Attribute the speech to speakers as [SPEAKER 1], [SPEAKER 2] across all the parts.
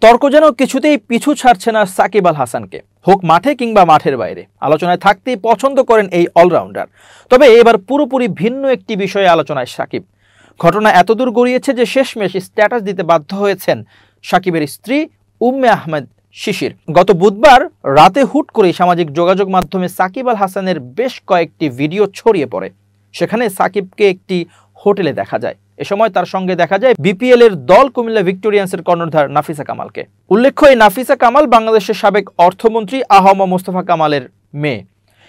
[SPEAKER 1] তর্ক যেন কিছুতেই পিছু ছাড়ছে না সাকিব আল হাসানকে, হোক মাঠে কিংবা মাঠের বাইরে। আলোচনায় থাকতেই পছন্দ করেন এই অলরাউন্ডার। তবে এবার পুরোপুরি ভিন্ন একটি বিষয়ে আলোচনায় সাকিব। ঘটনা এতদূর গড়িয়েছে যে শেষমেশ স্ট্যাটাস দিতে বাধ্য হয়েছেন সাকিবের স্ত্রী উম্মে আহমেদ শিশির। গত বুধবার রাতে হুট করেই সামাজিক যোগাযোগ মাধ্যমে সাকিব আল হাসানের বেশ কয়েকটি ভিডিও ছড়িয়ে পড়ে। সেখানে সাকিবকে একটি হোটেলে দেখা যায়। এ সময় তার সঙ্গে দেখা যায় বিপিএল এর দল কুমিল্লা ভিক্টোরিয়ান্সের কর্ণধার নাফিসা কামালকে। উল্লেখ্য, এই নাফিসা কামাল বাংলাদেশের সাবেক অর্থমন্ত্রী আহম মোস্তফা কামালের মেয়ে।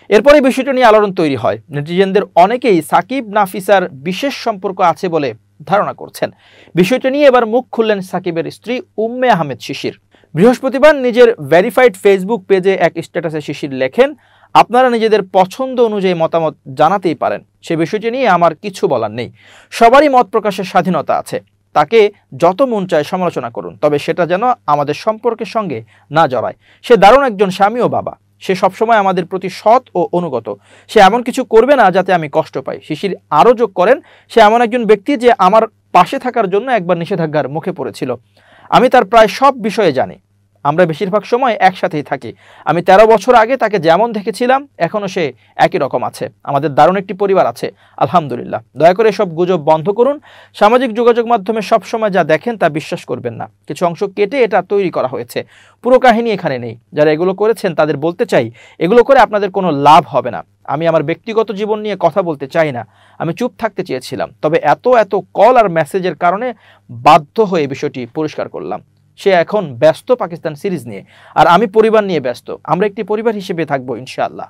[SPEAKER 1] এরপরে বিষয়টা নিয়ে আলোড়ন তৈরি হয়। নেটিজেনদের অনেকেই সাকিব নাফিসার বিশেষ সম্পর্ক আছে বলে ধারণা করছেন। বিষয়টা নিয়ে এবার মুখ খুললেন সাকিবের স্ত্রী উম্মে আহমেদ শিশির। বৃহস্পতিবার নিজের ভেরিফাইড ফেসবুক পেজে এক স্ট্যাটাসে শিশির লেখেন, আপনারা নিজেদের পছন্দ অনুযায়ী মতামত জানাতেই পারেন, সে বিষয়টি নিয়ে আমার কিছু বলার নেই। সবারই মত প্রকাশের স্বাধীনতা আছে, তাকে যত মন চায় সমালোচনা করুন, তবে সেটা যেন আমাদের সম্পর্কের সঙ্গে না জড়ায়। সে দারুণ একজন স্বামী ও বাবা, সে সবসময় আমাদের প্রতি সৎ ও অনুগত। সে এমন কিছু করবে না যাতে আমি কষ্ট পাই। শিশির আরও যোগ করেন, সে এমন একজন ব্যক্তি যে আমার পাশে থাকার জন্য একবার নিষেধাজ্ঞার মুখে পড়েছিল। আমি তার প্রায় সব বিষয়ে জানি। আমরা বেশিরভাগ সময় একসাথেই থাকি। আমি 13 বছর আগে তাকে যেমন দেখেছিলাম এখনও সে একই রকম আছে। আমাদের দারুণ একটি পরিবার আছে, আলহামদুলিল্লাহ। দয়া করে সব গুজব বন্ধ করুন। সামাজিক যোগাযোগ মাধ্যমে সবসময় যা দেখেন তা বিশ্বাস করবেন না। কিছু অংশ কেটে এটা তৈরি করা হয়েছে, পুরো কাহিনী এখানে নেই। যারা এগুলো করেছেন তাদের বলতে চাই, এগুলো করে আপনাদের কোনো লাভ হবে না। আমি আমার ব্যক্তিগত জীবন নিয়ে কথা বলতে চাই না। আমি চুপ থাকতে চেয়েছিলাম, তবে এত কল আর মেসেজের কারণে বাধ্য হয়ে বিষয়টি পরিষ্কার করলাম। সে এখন ব্যস্ত পাকিস্তান সিরিজ নিয়ে, আর আমি পরিবার নিয়ে ব্যস্ত। আমরা একটি পরিবার হিসেবে থাকবো ইনশাআল্লাহ।